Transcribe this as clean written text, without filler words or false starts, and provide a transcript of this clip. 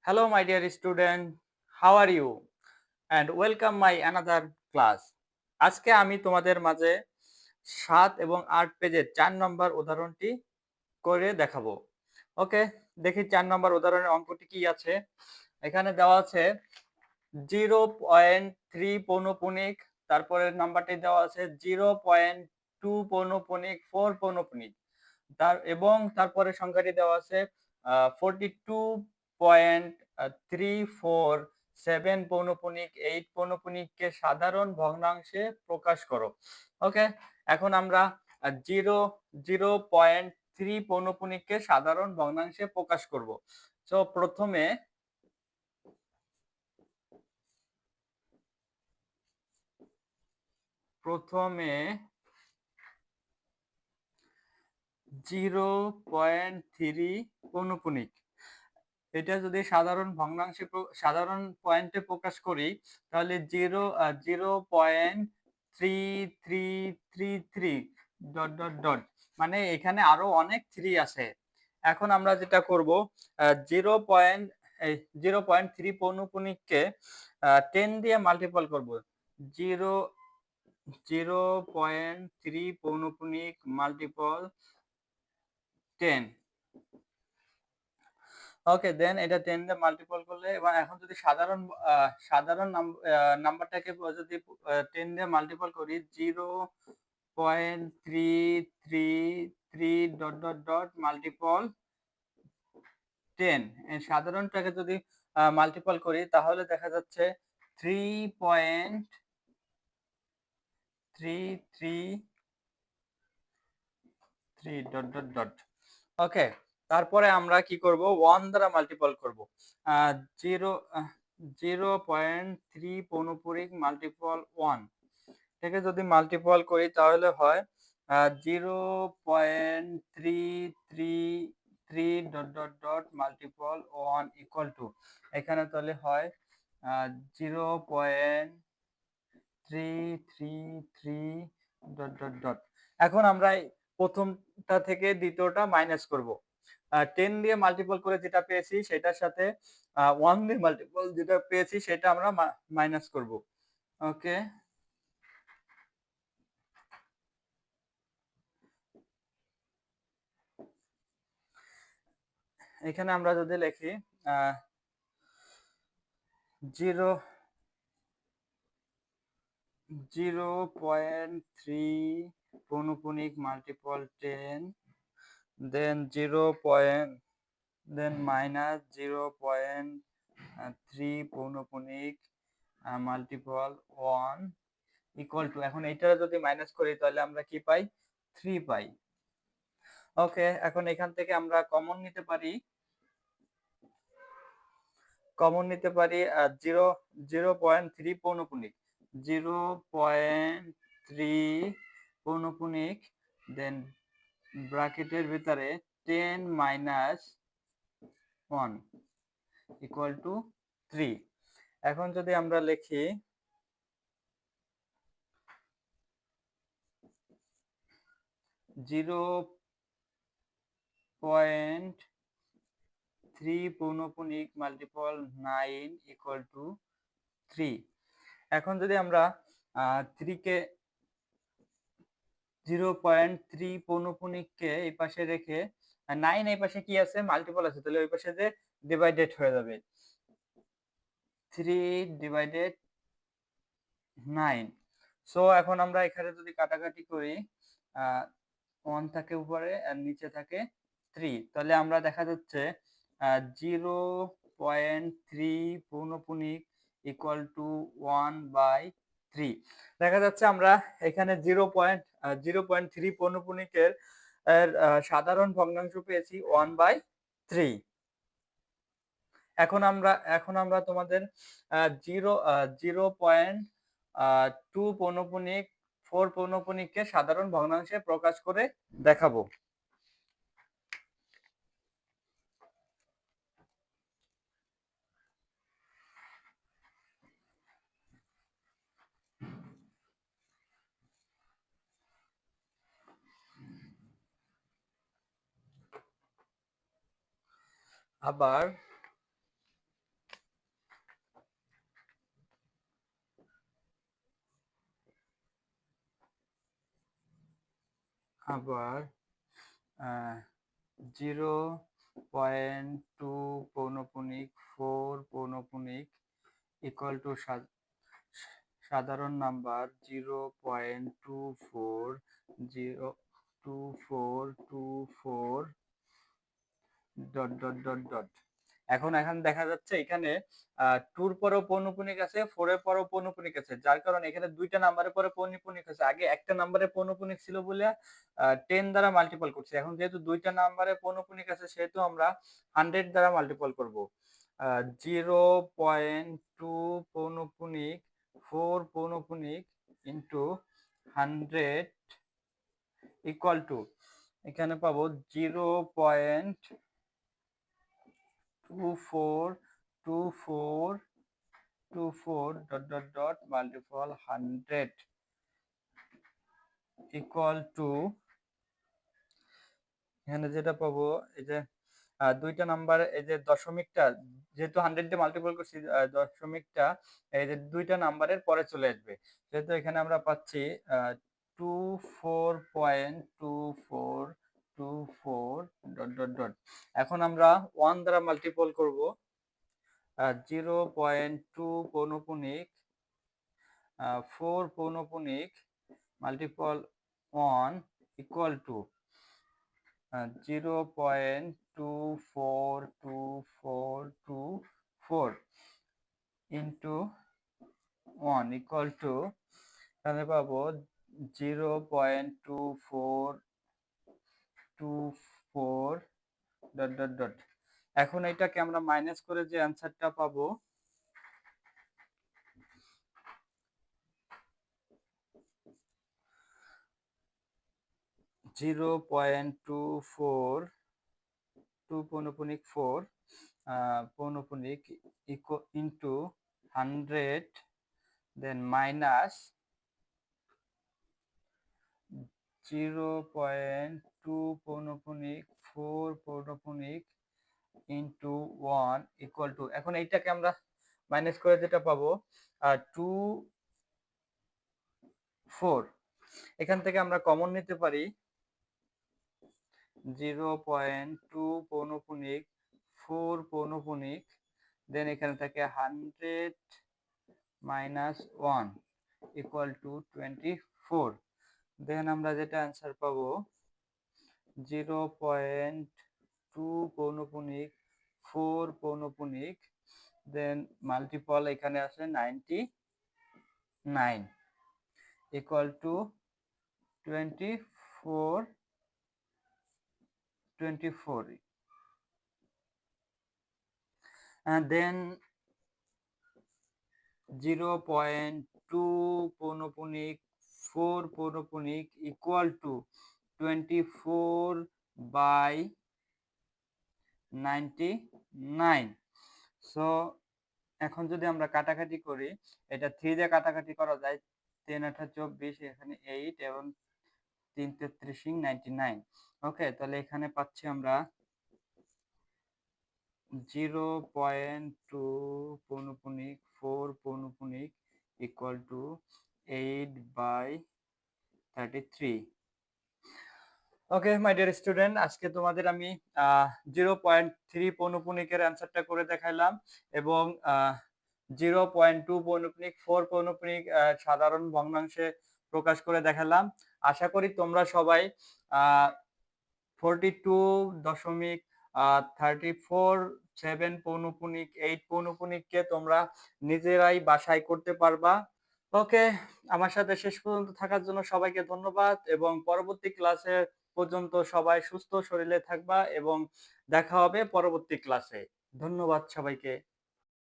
Hello, my dear student. How are you? And welcome my another class. আজকে আমি তোমাদের মাঝে ৭ এবং ৮ পেজের ৪ নম্বর উদাহরণটি করে দেখাবো। ওকে, দেখি ৪ নম্বর উদাহরণের অঙ্কটি কি আছে। এখানে দেওয়া আছে 0.3 পৌনপুনিক, তারপরের নাম্বারটি দেওয়া আছে 0.2 পৌনপুনিক 4 পৌনপুনিক, এবং তারপরে সংখ্যাটি দেওয়া আছে 42.347 পৌনপুনিক 8 পৌনপুনিককে সাধারণ ভগ্নাংশে প্রকাশ করো। ওকে, এখন আমরা 0.3 পৌনপুনিককে সাধারণ ভগ্নাংশে প্রকাশ করব। সো প্রথমে 0.3 পৌনপুনিক, এটা যদি সাধারণ ভগ্নাংশে সাধারণ পয়েন্টে প্রকাশ করি তাহলে 0.3333 ডট ডট ডট, মানে এখানে আরো অনেক 3 আছে। এখন আমরা যেটা করব, 0.3 পৌনপুনিককে 10 দিয়ে মাল্টিপল করব। 0.3 পৌনপুনিক মাল্টিপল 10। ওকে, দেন এটা 10 দিয়ে মাল্টিপল করলে, এবং এখন যদি সাধারণ নাম্বারটাকে যদি 10 দিয়ে মাল্টিপল করি 0.333 ডট ডট ডট মাল্টিপল 10, সাধারণটাকে যদি মাল্টিপল করি তাহলে দেখা যাচ্ছে 3.333 ডট ডট ডট। ওকে, তারপরে আমরা কি করব, 1 দ্বারা মাল্টিপল করব। 0.3 পৌনপুনিক মাল্টিপল 1 থেকে যদি মাল্টিপল করি তাহলে হয় 0.333 dot dot dot multiple 1 equal two, এখানে তাহলে হয় 0.333 ডট ডট ডট। এখন আমরা প্রথমটা থেকে দ্বিতীয়টা মাইনাস করব। 10 দিয়ে মাল্টিপল করে যেটা পেয়েছি সেটার সাথে 1 দিয়ে মাল্টিপল যেটা পেয়েছি সেটা আমরা মাইনাস করব। ওকে, এখানে আমরা যদি লিখি 0.3 পৌনপুনিক মাল্টিপল 10, দেন দেন মাইনাস 0.3 পৌনপুনিক মাল্টিপল 1 ইকুয়াল টু, এখন এইটা যদি মাইনাস করি তাহলে আমরা কি পাই, 3 পাই। ওকে, এখন এখান থেকে আমরা কমন নিতে পারি 0.3 পৌনপুনিক, 0.3 পৌনপুনিক, দেন ব্র্যাকেটের ভিতরে 10 মাইনাস 1 ইকুয়াল টু 3। এখন যদি আমরা লিখি 0.3 পৌনপুনিক মাল্টিপল 9 ইকুয়াল টু 3। এখন যদি আমরা 3 কে 0.3 পৌনপুনিককে এই পাশে রেখে 9 এই পাশে কি আছে, মাল্টিপল আছে, তাহলে ওই পাশে যে ডিভাইডেড হয়ে যাবে, 3 ডিভাইডেড 9। সো এখন আমরা এখানে যদি কাটাকাটি করি, 1 থাকে উপরে আর নিচে থাকে 3, তাহলে আমরা দেখা যাচ্ছে 0.3 পৌনপুনিক ইকুয়াল টু 1/3। দেখা যাচ্ছে আমরা এখানে 0.3 পৌনপুনিকের সাধারণ ভগ্নাংশ পেয়েছি 1/3। এখন আমরা তোমাদের 0.2 পৌনপুনিক 4 পৌনপুনিককে সাধারণ ভগ্নাংশে প্রকাশ করে দেখাবো। আবার আবার 0.2 পৌনপুনিক 4 পৌনপুনিক ইকুয়াল টু সাধারণ number 0.24 dot dot dot dot. এখন দেখা যাচ্ছে এখানে 2 এর পরেও পৌনপুনিক আছে, 4 এর পরেও পৌনপুনিক আছে, যার কারণে এখানে দুইটা নাম্বারের পরে পৌনপুনিক আছে। আগে একটা নাম্বারে পৌনপুনিক ছিল বলে 10 দ্বারা মাল্টিপল করছি। এখন যেহেতু দুইটা নাম্বারে পৌনপুনিক আছে সেহেতু আমরা 100 দ্বারা মাল্টিপল করব। 0.2 পৌনপুনিক 4 পৌনপুনিক ইনটু 100 ইকুয়াল টু এখানে পাবো 0.2424 dot dot dot multiple 100 equal to এখানে যেটা পাবো এই যে দুইটা নাম্বার এই যে দশমিকটা যেহেতু 100 দিয়ে মাল্টিপল করছি দশমিকটা এই যে দুইটা নাম্বারের পরে চলে আসবে, সেহেতু এখানে আমরা পাচ্ছি 24.2424 ডট ডট ডট। এখন আমরা 1 দ্বারা মাল্টিপল করব 0.2 পৌনপুনিক 4 পৌনপুনিক multiple 1 equal to 0.242424 into 1 equal to তাহলে পাবো 0.2424 ডট ডট ডট। এখন এটাকে আমরা মাইনাস করে যে অ্যান্সারটা পাবো 0.24 2 পৌনপুনিক 4 পৌনপুনিক ইন্টু 100 দেন মাইনাস 0.2 পৌনপুনিক 4 পৌনপুনিক ইন্টু 1 ইকুয়াল টু এখন এইটাকে আমরা মাইনাস করে যেটা পাবো 2 4 এখান থেকে আমরা কমন নিতে পারি 0.2 পৌনপুনিক 4 পৌনপুনিক দেন এখানে থাকে 100 মাইনাস 1 ইকুয়াল টু 24 দেন আমরা যেটা অ্যান্সার পাবো 0.2 পৌনপুনিক 4 পৌনপুনিক দেন মাল্টিপল এখানে আছে 99 ইকুয়াল টু 24 and then 0.2 পৌনপুনিক 4 পৌনপুনিক ইকুয়াল টু 24 বাই 99। সো এখন যদি আমরা কাটাকাটি করি এটা 3 দিয়ে কাটাকাটি করা যায় 10 8 24 এখানে 8 এবং 3 33 99। ওকে, তাহলে এখানে পাচ্ছি আমরা 0.2 পৌনপুনিক 4 পৌনপুনিক equal to 8 by 33। Okay my dear student, আজকে তোমাদের আমি 0.3 পৌনপুনিকের অ্যান্সারটা করে দেখাইলাম এবং 0.2 পৌনপুনিক 4 পৌনপুনিক সাধারণ ভগ্নাংশে প্রকাশ করে দেখালাম। আশা করি তোমরা সবাই 42.34 পৌনপুনিক 8 পৌনপুনিককে তোমরা নিজেরাই বাসায় করতে পারবা। ওকে, আমার সাথে শেষ পর্যন্ত থাকার জন্য সবাইকে ধন্যবাদ এবং পরবর্তী ক্লাসে পর্যন্ত সবাই সুস্থ শরীরে থাকবা এবং দেখা হবে পরবর্তী ক্লাসে। ধন্যবাদ সবাইকে।